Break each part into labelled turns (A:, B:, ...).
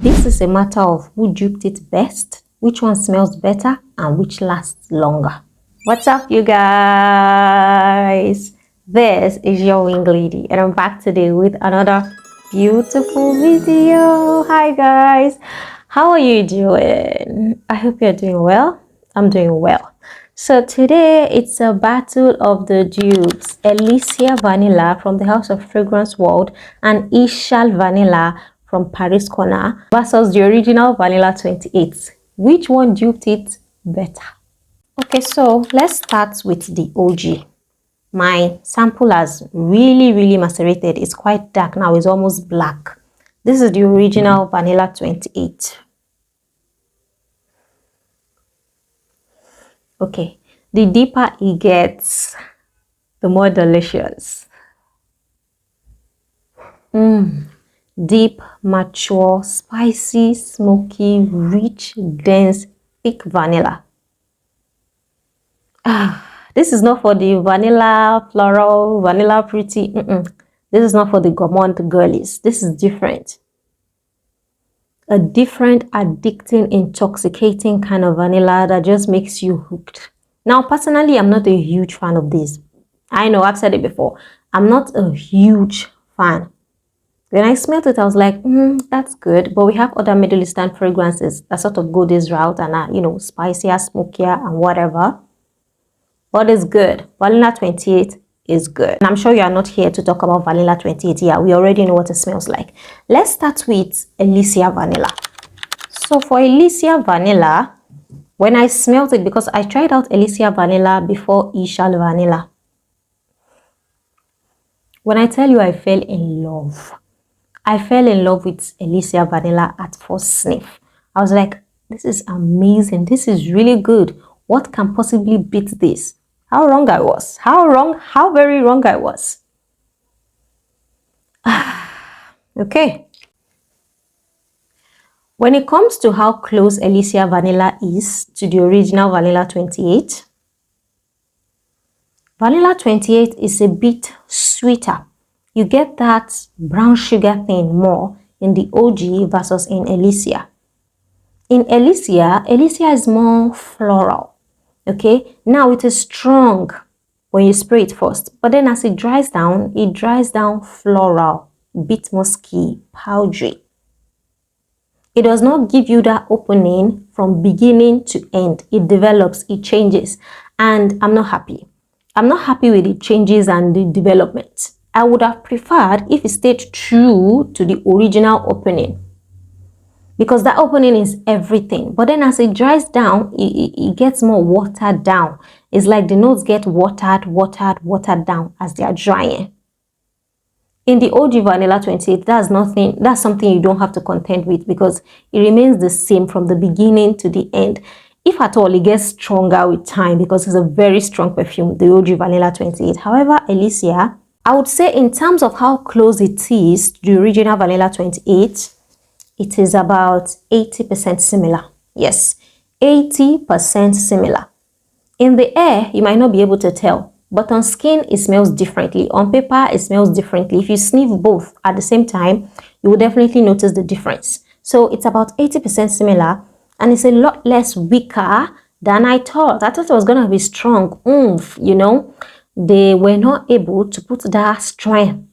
A: This is a matter of who duped it best, which one smells better, and which lasts longer. What's up, you guys? This is your wing lady, and I'm back today with another beautiful video. Hi guys, how are you doing? I hope you're doing well. I'm doing well. So today it's a battle of the dupes: Elysia Vanilla from the House of Fragrance World and Eshal Vanilla from Paris Corner versus the original Vanilla 28. Which one duped it better? Okay, so let's start with the OG. My sample has really macerated. It's quite dark now. It's almost black. This is the original Vanilla 28. Okay, the deeper it gets, the more delicious. Deep, mature, spicy, smoky, rich, dense, thick vanilla. This is not for the vanilla floral, vanilla pretty. This is not for the gourmand girlies. This is different. A different, addicting, intoxicating kind of vanilla that just makes you hooked. Now, personally, I'm not a huge fan of this. I know, I've said it before. I'm not a huge fan. When I smelled it, I was like, that's good. But we have other Middle Eastern fragrances that sort of go this route and are, you know, spicier, smokier, and whatever. But it's good. Vanilla 28 is good. And I'm sure you are not here to talk about Vanilla 28. Yeah, we already know what it smells like. Let's start with Elysia Vanilla. So for Elysia Vanilla, when I smelled it, because I tried out Elysia Vanilla before Eshal Vanilla. When I tell you I fell in love, I fell in love with Elysia Vanilla at first sniff. I was like, this is amazing. This is really good. What can possibly beat this? How wrong I was. How very wrong I was. Okay. When it comes to how close Elysia Vanilla is to the original Vanilla 28, Vanilla 28 is a bit sweeter. You get that brown sugar thing more in the OG versus in Elysia. In Elysia is more floral. Okay, now it is strong when you spray it first, but then as it dries down floral, bit musky, powdery. It does not give you that opening from beginning to end. It develops, it changes, and I'm not happy. I'm not happy with the changes and the development. I would have preferred if it stayed true to the original opening, because that opening is everything. But then as it dries down, it gets more watered down. It's like the notes get watered down as they are drying. In the OG Vanilla 28, that's something you don't have to contend with, because it remains the same from the beginning to the end. If at all, it gets stronger with time because it's a very strong perfume, the OG Vanilla 28. However, Elysia, I would say in terms of how close it is to the original Vanilla 28, it is about 80% similar. Yes, 80% similar. In the air, you might not be able to tell, but on skin, it smells differently. On paper, it smells differently. If you sniff both at the same time, you will definitely notice the difference. So it's about 80% similar, and it's a lot less weaker than I thought. I thought it was going to be strong, you know. They were not able to put that strength,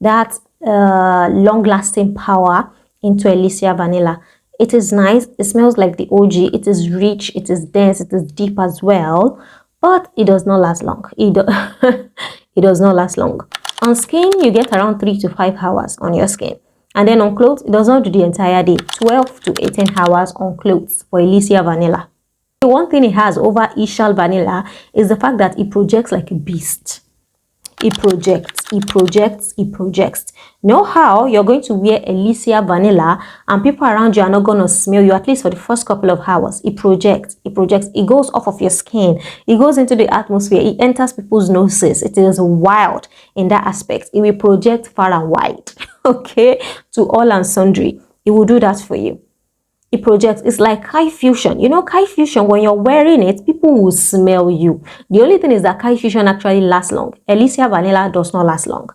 A: that long-lasting power into Elysia Vanilla. It is nice. It smells like the OG. It is rich. It is dense. It is deep as well. But it does not last long. It does not last long. On skin, you get around 3 to 5 hours on your skin. And then on clothes, it does not do the entire day. 12 to 18 hours on clothes for Elysia Vanilla. The one thing it has over Eshal Vanilla is the fact that it projects like a beast. It projects. Know how you're going to wear Elysia Vanilla and people around you are not going to smell you, at least for the first couple of hours. It projects. It goes off of your skin. It goes into the atmosphere. It enters people's noses. It is wild in that aspect. It will project far and wide, okay, to all and sundry. It will do that for you. It projects. It's like Kai Fusion. You know, Kai Fusion, when you're wearing it, people will smell you. The only thing is that Kai Fusion actually lasts long. Elysia Vanilla does not last long.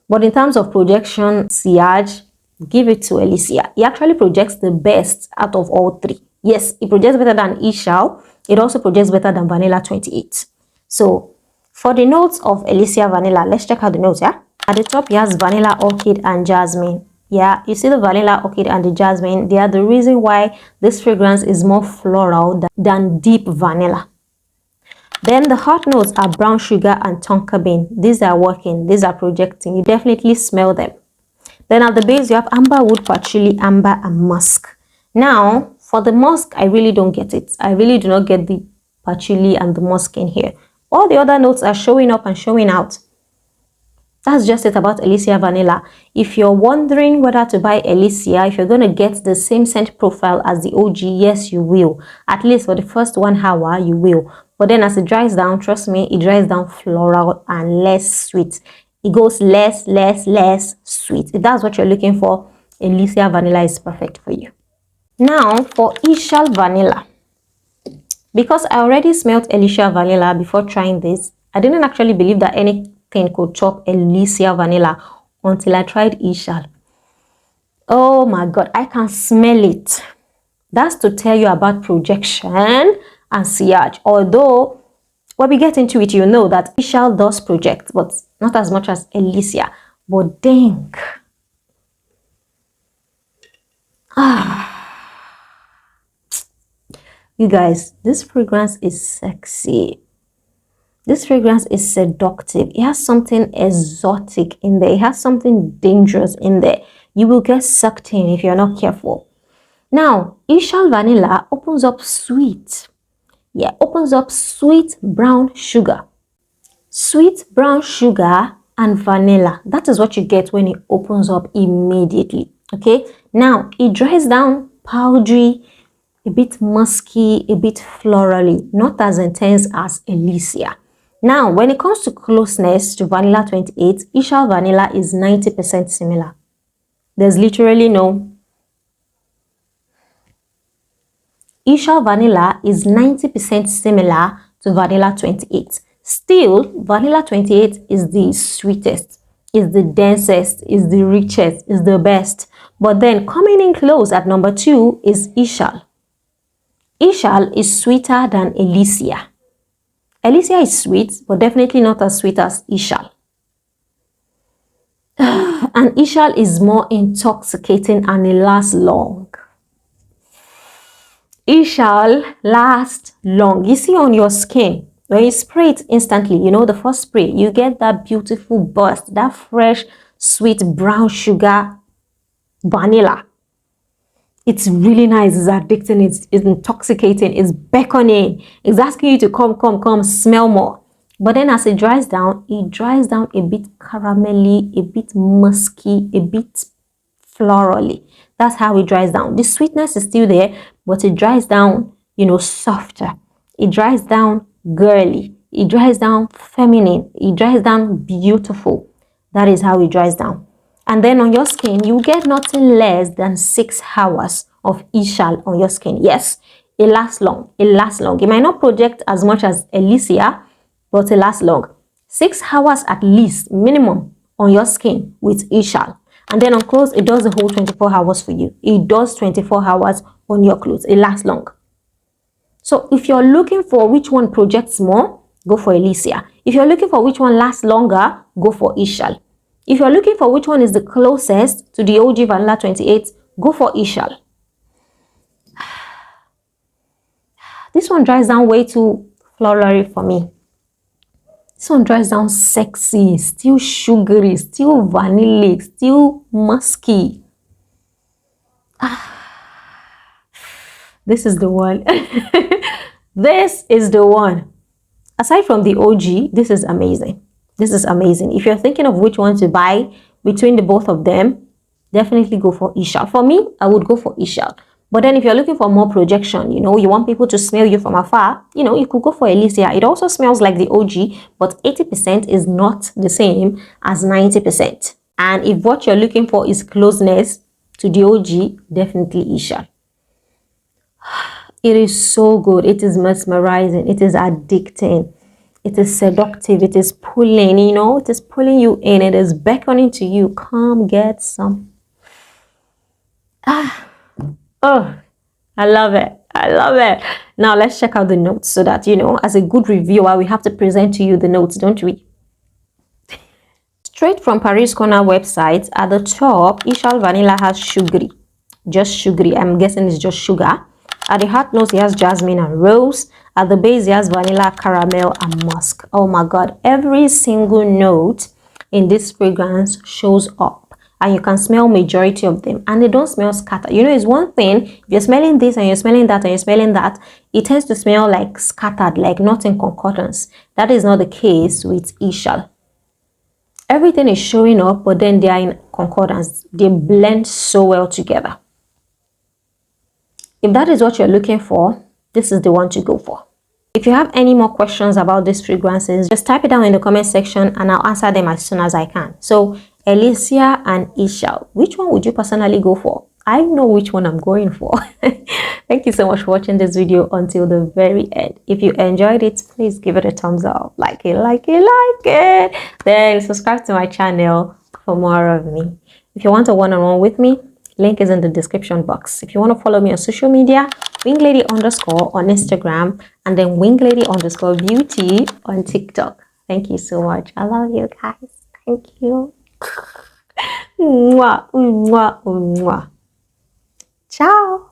A: But in terms of projection, sillage, give it to Elysia. It actually projects the best out of all three. Yes, it projects better than Eshal. It also projects better than Vanilla 28. So for the notes of Elysia Vanilla, let's check out the notes, yeah? At the top, it has vanilla, orchid, and jasmine. Yeah, you see the vanilla, orchid, and the jasmine. They are the reason why this fragrance is more floral than deep vanilla. Then the hot notes are brown sugar and tonka bean. These are working. These are projecting. You definitely smell them. Then at the base, you have amber wood, patchouli, amber, and musk. Now, for the musk, I really don't get it. I really do not get the patchouli and the musk in here. All the other notes are showing up and showing out. That's just it about Elysia Vanilla. If you're wondering whether to buy Elysia, if you're going to get the same scent profile as the OG, yes, you will. At least for the first 1 hour, you will. But then as it dries down, trust me, it dries down floral and less sweet. It goes less sweet. If that's what you're looking for, Elysia Vanilla is perfect for you. Now, for Eshal Vanilla. Because I already smelled Elysia Vanilla before trying this, I didn't actually believe that anything could top Elysia Vanilla until I tried Eshal. Oh my god, I can smell it. That's to tell you about projection and sillage. Although when we get into it, you know that Eshal does project, but not as much as Elysia. But dang. You guys, this fragrance is sexy. This fragrance is seductive. It has something exotic in there. It has something dangerous in there. You will get sucked in if you're not careful. Now, Eshal Vanilla opens up sweet. Yeah, opens up sweet brown sugar. Sweet brown sugar and vanilla. That is what you get when it opens up immediately. Okay, now it dries down powdery, a bit musky, a bit florally, not as intense as Elysia. Now, when it comes to closeness to Vanilla 28, Eshal Vanilla is 90% similar. There's literally no. Eshal Vanilla is 90% similar to Vanilla 28. Still, Vanilla 28 is the sweetest, is the densest, is the richest, is the best. But then coming in close at number 2 is Eshal. Eshal is sweeter than Elysia. Elysia is sweet, but definitely not as sweet as Eshal. And Eshal is more intoxicating and it lasts long. Eshal lasts long. You see on your skin, when you spray it instantly, you know, the first spray, you get that beautiful burst, that fresh, sweet brown sugar vanilla. It's really nice, it's addicting, it's intoxicating, it's beckoning, it's asking you to come, smell more. But then as it dries down a bit caramelly, a bit musky, a bit florally. That's how it dries down. The sweetness is still there, but it dries down, you know, softer. It dries down girly. It dries down feminine. It dries down beautiful. That is how it dries down. And then on your skin, you get nothing less than 6 hours of Eshal on your skin. Yes, it lasts long. It lasts long. It might not project as much as Elysia, but it lasts long. 6 hours at least, minimum, on your skin with Eshal. And then on clothes, it does the whole 24 hours for you. It does 24 hours on your clothes. It lasts long. So if you're looking for which one projects more, go for Elysia. If you're looking for which one lasts longer, go for Eshal. If you're looking for which one is the closest to the OG Vanilla 28, go for Eshal. This one dries down way too florally for me. This one dries down sexy, still sugary, still vanillic, still musky. This is the one. This is the one. Aside from the OG, this is amazing. This is amazing. If you're thinking of which one to buy between the both of them, definitely go for Eshal. For me, I would go for Eshal. But then if you're looking for more projection, you know, you want people to smell you from afar, you know, you could go for Elysia. It also smells like the OG, but 80% is not the same as 90%. And if what you're looking for is closeness to the OG, definitely Eshal. It is so good. It is mesmerizing. It is addicting. It is seductive. It is pulling, you know, it is pulling you in. It is beckoning to you. Come get some. Oh, I love it. I love it. Now let's check out the notes so that, you know, as a good reviewer, we have to present to you the notes, don't we? Straight from Paris Corner website, at the top, Eshal Vanilla has sugary. Just sugary. I'm guessing it's just sugar. At the heart notes, it has jasmine and rose. At the base, it has vanilla, caramel, and musk. Oh my god. Every single note in this fragrance shows up. And you can smell majority of them. And they don't smell scattered. You know, it's one thing, if you're smelling this and you're smelling that and you're smelling that, it tends to smell like scattered, like not in concordance. That is not the case with Eshal. Everything is showing up, but then they are in concordance. They blend so well together. If that is what you're looking for, this is the one to go for. If you have any more questions about these fragrances, just type it down in the comment section and I'll answer them as soon as I can. So, Elysia and Eshal, which one would you personally go for? I know which one I'm going for. Thank you so much for watching this video until the very end. If you enjoyed it, please give it a thumbs up. Like it. Then subscribe to my channel for more of me. If you want a one-on-one with me, link is in the description box. If you want to follow me on social media, winglady_ on Instagram, and then winglady_beauty on TikTok. Thank you so much. I love you guys. Thank you. Mwah, mwah, mwah. Ciao.